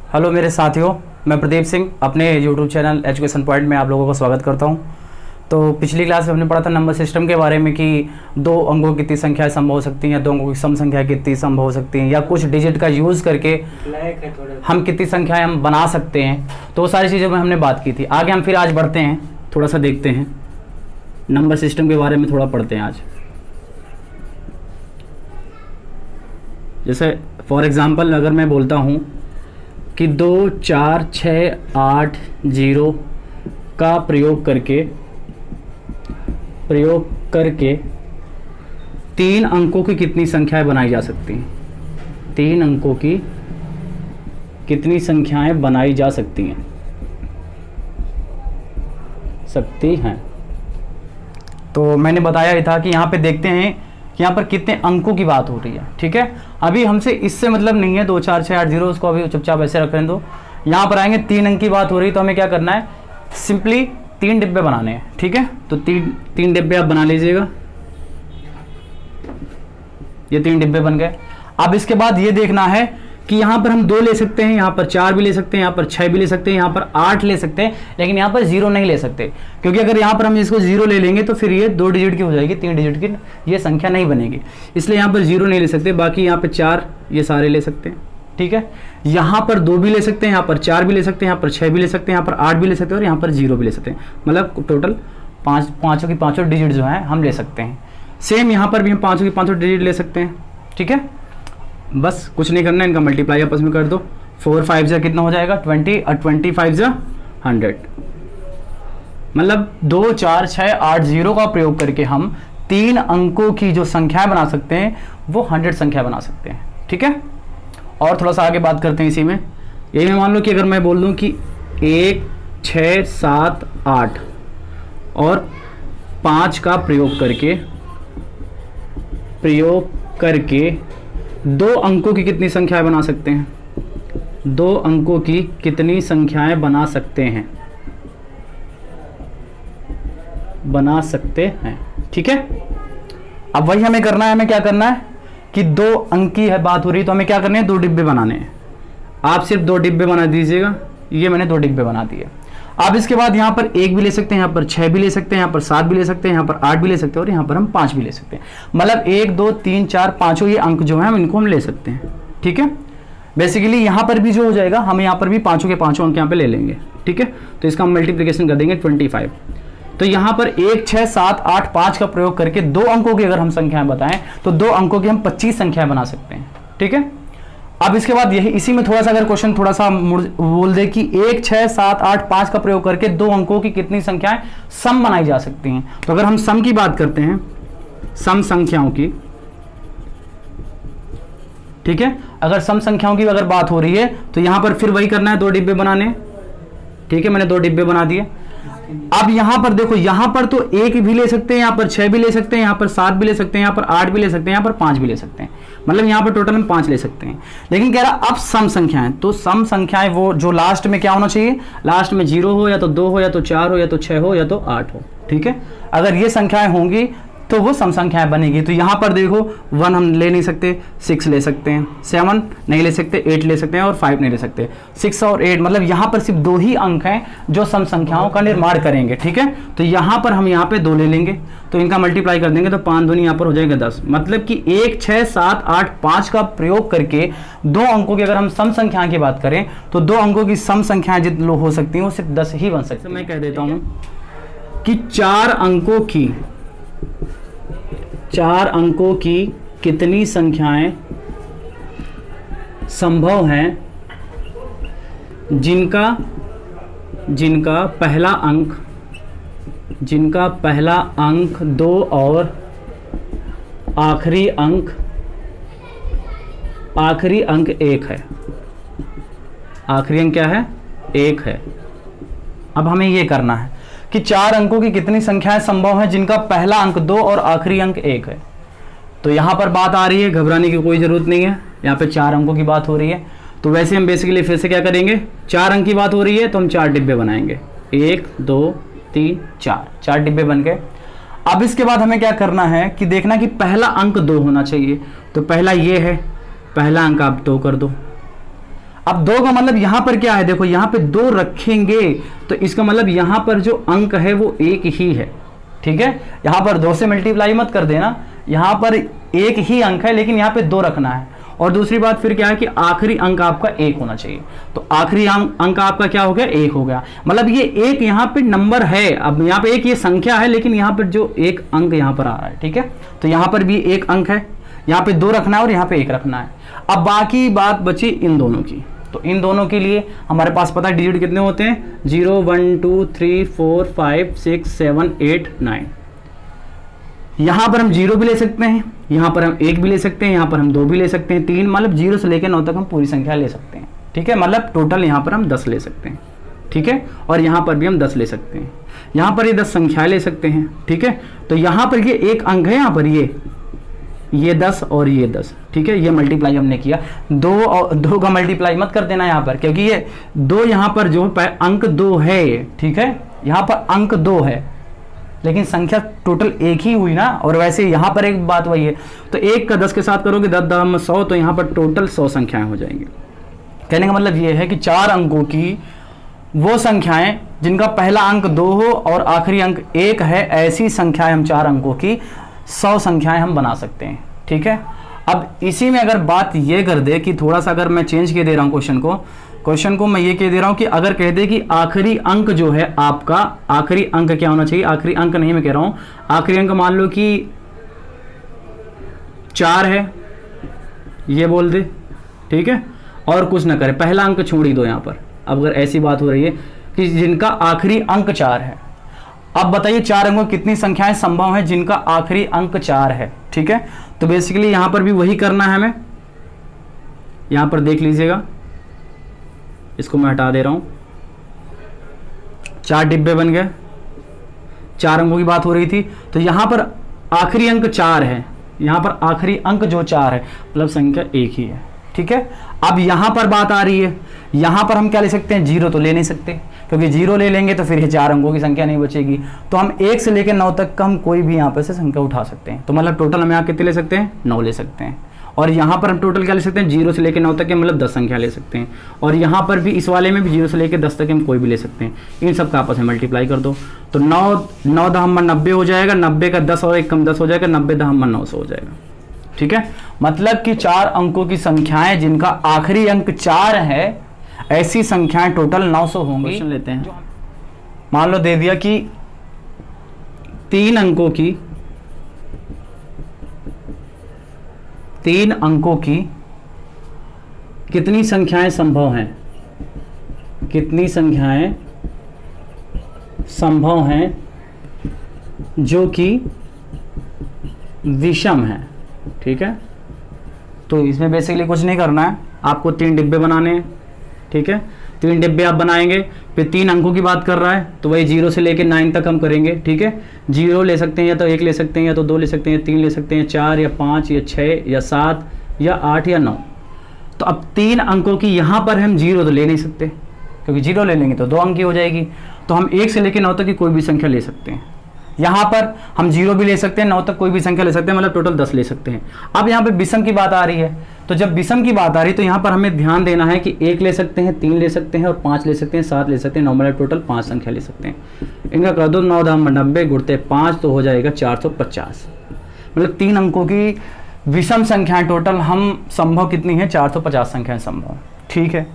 Hello मेरे साथियों, मैं प्रदीप सिंह अपने यूट्यूब चैनल एजुकेशन पॉइंट में आप लोगों का स्वागत करता हूं। तो पिछली क्लास में हमने पढ़ा था नंबर सिस्टम के बारे में कि दो अंकों की कितनी संख्याएं संभव हो सकती हैं, दो अंकों की सम संख्या कितनी संभव हो सकती हैं, या कुछ डिजिट का यूज़ करके हम कितनी संख्याएं हम बना सकते हैं। तो वो सारी चीज़ों में हमने बात की थी। आगे हम फिर आज बढ़ते हैं, थोड़ा सा देखते हैं नंबर सिस्टम के बारे में, थोड़ा पढ़ते हैं आज। जैसे फॉर एग्ज़ाम्पल अगर मैं बोलता हूँ कि 2 4 6 8 0 का प्रयोग करके 3 अंकों की कितनी संख्याएं बनाई जा सकती हैं, 3 अंकों की कितनी संख्याएं बनाई जा सकती हैं। तो मैंने बताया ही था कि यहाँ पे देखते हैं कि यहाँ पर कितने अंकों की बात हो रही है। ठीक है, अभी हमसे इससे मतलब नहीं है 2 4 6 8 0, उसको अभी चुपचाप ऐसे रख रहे हैं। तो यहाँ पर आएंगे 3 अंक की बात हो रही है, तो हमें क्या करना है, सिंपली 3 डिब्बे बनाने हैं। ठीक है, तो तीन डिब्बे आप बना लीजिएगा। ये 3 डिब्बे बन गए। अब इसके बाद ये देखना है कि यहाँ पर हम 2 ले सकते हैं, यहाँ पर 4 भी ले सकते हैं, यहाँ पर 6 भी ले सकते हैं, यहाँ पर 8 ले सकते हैं, लेकिन यहाँ पर 0 नहीं ले सकते, क्योंकि अगर यहाँ पर हम इसको 0 ले लेंगे तो फिर ये 2 डिजिट की हो जाएगी, 3 डिजिट की ये संख्या नहीं बनेगी। इसलिए यहाँ पर 0 नहीं ले सकते। बाकी यहाँ पर 4 ये सारे ले सकते हैं। ठीक है, यहाँ पर 2 भी ले सकते हैं, यहाँ पर 4 भी ले सकते हैं, यहाँ पर 6 भी ले सकते हैं, यहाँ पर 8 भी ले सकते हैं और यहाँ पर 0 भी ले सकते हैं। मतलब टोटल पाँचों की पाँचों डिजिट जो है हम ले सकते हैं। सेम यहाँ पर भी हम पाँचों की पाँचों डिजिट ले सकते हैं। ठीक है, बस कुछ नहीं करना है, इनका मल्टीप्लाई आपस में कर दो। 4 5 जा कितना हो जाएगा 20 और 25 जा 100। मतलब 2 4 6 8 0 का प्रयोग करके हम 3 अंकों की जो संख्याएं बना सकते हैं वो 100 संख्या बना सकते हैं। ठीक है, और थोड़ा सा आगे बात करते हैं इसी में। यही में मान लो कि अगर मैं बोल दूं कि 1 6 7 8 और 5 का प्रयोग करके 2 अंकों की कितनी संख्याएं बना सकते हैं, 2 अंकों की कितनी संख्याएं बना सकते हैं। ठीक है, अब वही हमें करना है। हमें क्या करना है कि 2 अंक की है बात हो रही है, तो हमें क्या करने हैं, 2 डिब्बे बनाने हैं। आप सिर्फ 2 डिब्बे बना दीजिएगा। ये मैंने 2 डिब्बे बना दिए। आप इसके बाद यहाँ पर 1 भी ले सकते हैं, यहाँ पर 6 भी ले सकते हैं, यहाँ पर 7 भी ले सकते हैं, यहाँ पर 8 भी ले सकते हैं और यहाँ पर हम 5 भी ले सकते हैं। मतलब 1 2 3 4 5 ये अंक जो है इनको हम ले सकते हैं। ठीक है, बेसिकली यहाँ पर भी जो हो जाएगा, हम यहाँ पर भी पाँचों के पाँचों अंक यहाँ पे ले लेंगे। ठीक है, तो इसका हम मल्टीप्लिकेशन कर देंगे 25। तो यहाँ पर 1 6 7 8 5 का प्रयोग करके 2 अंकों की अगर हम संख्याएं बताएं तो 2 अंकों की हम 25 संख्याएं बना सकते हैं। ठीक है, अब इसके बाद यही इसी में थोड़ा सा अगर क्वेश्चन थोड़ा सा बोल दे कि 1 6 7 8 5 का प्रयोग करके 2 अंकों की कितनी संख्याएं सम बनाई जा सकती हैं। तो अगर हम सम की बात करते हैं, सम संख्याओं की, ठीक है, अगर सम संख्याओं की अगर बात हो रही है तो यहां पर फिर वही करना है, 2 डिब्बे बनाने। ठीक है, मैंने 2 डिब्बे बना दिए। अब यहां पर देखो, यहां पर तो 1 भी ले सकते हैं, यहां पर 6 भी ले सकते हैं, यहां पर 7 भी ले सकते हैं, यहां पर 8 भी ले सकते हैं, यहां पर 5 भी ले सकते हैं। मतलब यहां पर टोटल हम 5 ले सकते हैं। लेकिन कह रहा अब सम संख्याएं, तो सम संख्याएं वो जो लास्ट में क्या होना चाहिए, लास्ट में 0 हो, या तो 2 हो, या तो 4 हो, या तो 6 हो, या तो 8 हो। ठीक है, अगर ये संख्याएं होंगी तो वो सम संख्याएं बनेगी। तो यहाँ पर देखो 1 हम ले नहीं सकते, 6 ले सकते हैं, 7 नहीं ले सकते, 8 ले सकते हैं और 5 नहीं ले सकते। 6 और 8 मतलब यहाँ पर सिर्फ 2 ही अंक हैं जो सम संख्याओं का निर्माण करेंगे। ठीक है, तो यहाँ पर हम यहाँ पे 2 ले लेंगे, तो इनका मल्टीप्लाई कर देंगे तो 5 दूनी यहाँ पर हो जाएगा 10। मतलब कि 1 6 7 8 5 का प्रयोग करके 2 अंकों की अगर हम सम संख्या की बात करें तो 2 अंकों की सम संख्याएं जितनी हो सकती हैं वो सिर्फ 10 ही बन सकती हैं। मैं कह देता हूँ कि 4 अंकों की कितनी संख्याएं संभव हैं जिनका पहला अंक 2 और आखिरी अंक 1 है। आखिरी अंक क्या है, 1 है। अब हमें ये करना है कि 4 अंकों की कितनी संख्याएं संभव हैं जिनका पहला अंक 2 और आखिरी अंक 1 है। तो यहां पर बात आ रही है, घबराने की कोई जरूरत नहीं है, यहाँ पे 4 अंकों की बात हो रही है। तो वैसे हम बेसिकली फिर से क्या करेंगे, 4 अंक की बात हो रही है तो हम 4 डिब्बे बनाएंगे, 1 2 3 4 डिब्बे बन गए। अब इसके बाद हमें क्या करना है कि देखना कि पहला अंक 2 होना चाहिए। तो पहला ये है, पहला अंक आप 2 कर दो। अब 2 का मतलब यहां पर क्या है, देखो यहां पे 2 रखेंगे तो इसका मतलब यहां पर जो अंक है वो एक ही है, ठीक है। यहां पर 2 से मल्टीप्लाई मत कर देना, यहां पर एक ही अंक है लेकिन यहां पे 2 रखना है। और दूसरी बात फिर क्या है कि आखिरी अंक आपका 1 होना चाहिए, तो आखिरी अंक आपका क्या हो गया, 1 हो गया। मतलब ये एक यहाँ पे नंबर है, अब यहाँ पे एक ये संख्या है लेकिन यहाँ पर जो एक अंक यहाँ पर आ रहा है, ठीक है। तो यहाँ पर भी एक अंक है, यहाँ पे 2 रखना है और यहाँ पे 1 रखना है। अब बाकी बात बची इन दोनों की, तो इन दोनों के लिए हमारे पास पता है डिजिट कितने होते हैं, 0 1 2 3 4 5 6 7 8 9। यहां पर हम 0 भी ले सकते हैं, यहां पर हम 1 भी ले सकते हैं, यहां पर हम 2 भी ले सकते हैं, 3, मतलब 0 से लेकर 9 तक हम पूरी संख्या ले सकते हैं, ठीक है। मतलब टोटल यहां पर हम 10 ले सकते हैं, ठीक है। और यहां पर भी हम 10 ले सकते हैं, यहां पर ये 10 संख्याएं ले सकते हैं, ठीक है। तो यहां पर ये एक अंक है, यहां पर ये 10 और ये 10, ठीक है। ये मल्टीप्लाई हमने किया, 2 और 2 का मल्टीप्लाई मत कर देना यहाँ पर, क्योंकि ये 2 यहाँ पर जो अंक 2 है ये, ठीक है। यहाँ पर अंक 2 है लेकिन संख्या टोटल 1 ही हुई ना। और वैसे यहाँ पर एक बात वही है, तो 1 का 10 के साथ करोगे 10 10 100, तो यहाँ पर टोटल 100 संख्याएं हो जाएंगी। कहने का मतलब ये है कि 4 अंकों की वो संख्याएं जिनका पहला अंक 2 हो और आखिरी अंक 1 है, ऐसी संख्याएं हम 4 अंकों की 100 संख्याएं हम बना सकते हैं, ठीक है। अब इसी में अगर बात ये कर दे कि थोड़ा सा अगर मैं चेंज किए दे रहा हूँ क्वेश्चन को मैं ये कह दे रहा हूँ कि अगर कह दे कि आखिरी अंक जो है आपका, आखिरी अंक क्या होना चाहिए, आखिरी अंक नहीं मैं कह रहा हूँ, आखिरी अंक मान लो कि 4 है, ये बोल दे, ठीक है। और कुछ ना करे, पहला अंक छोड़ ही दो यहाँ पर। अब अगर ऐसी बात हो रही है कि जिनका आखिरी अंक 4 है, अब बताइए 4 अंकों कितनी संख्याएं संभव हैं जिनका आखिरी अंक 4 है, ठीक है। तो बेसिकली यहां पर भी वही करना है हमें, यहां पर देख लीजिएगा, इसको मैं हटा दे रहा हूं, 4 डिब्बे बन गए, 4 अंकों की बात हो रही थी, तो यहां पर आखिरी अंक 4 है, यहां पर आखिरी अंक जो 4 है मतलब संख्या 1 ही है, ठीक है। अब यहां पर बात आ रही है, यहां पर हम क्या ले सकते हैं, 0 तो ले नहीं सकते, क्योंकि 0 ले लेंगे तो फिर ये 4 अंकों की संख्या नहीं बचेगी। तो हम 1 से लेकर 9 तक का हम कोई भी यहाँ पर से संख्या उठा सकते हैं। तो मतलब टोटल हम यहाँ कितने ले सकते हैं, 9 ले सकते हैं। और यहाँ पर हम टोटल क्या ले सकते हैं, 0 से लेकर 9 तक के मतलब 10 संख्या ले सकते हैं। और यहाँ पर भी इस वाले में भी 0 से लेकर 10 तक हम कोई भी ले सकते हैं। इन सब का आपस में मल्टीप्लाई कर दो तो 9 10 90 हो जाएगा, 90 का 10 और 1 कम 10 हो जाएगा, 90 10 900 हो जाएगा, ठीक है। मतलब कि 4 अंकों की संख्याएं जिनका आखिरी अंक 4 है, ऐसी संख्याएं टोटल 900 होंगी। क्वेश्चन लेते हैं, मान लो दे दिया कि 3 अंकों की कितनी संख्याएं संभव हैं, कितनी संख्याएं संभव हैं जो कि विषम है, ठीक है। तो इसमें बेसिकली कुछ नहीं करना है, आपको 3 डिब्बे बनाने हैं, ठीक है। 3 डिब्बे आप बनाएंगे, फिर 3 अंकों की बात कर रहा है तो वही 0 से लेकर 9 तक हम करेंगे, ठीक है। 0 ले सकते हैं या तो 1 ले सकते हैं या तो 2 ले सकते हैं, 3 ले सकते हैं, 4 या 5 या 6 या 7 या 8 या 9। तो अब 3 अंकों की यहाँ पर हम 0 तो ले नहीं सकते, क्योंकि 0 ले लेंगे तो 2 अंक की हो जाएगी। तो हम 1 से लेकर 9 तक की कोई भी संख्या ले सकते हैं। यहाँ पर हम 0 भी ले सकते हैं, 9 तक कोई भी संख्या ले सकते हैं, मतलब टोटल 10 ले सकते हैं। अब यहाँ पे विषम की बात आ रही है, तो जब विषम की बात आ रही है तो यहाँ पर हमें ध्यान देना है कि 1 ले सकते हैं, 3 ले सकते हैं और 5 ले सकते हैं, 7 ले सकते हैं, 9 मतलब टोटल 5 संख्या ले सकते हैं। इनका कर दो 9 10 90 गुणते 5 तो हो जाएगा 450। मतलब 3 अंकों की विषम संख्याएं टोटल हम संभव कितनी है, 450 संख्याएं संभव, ठीक है।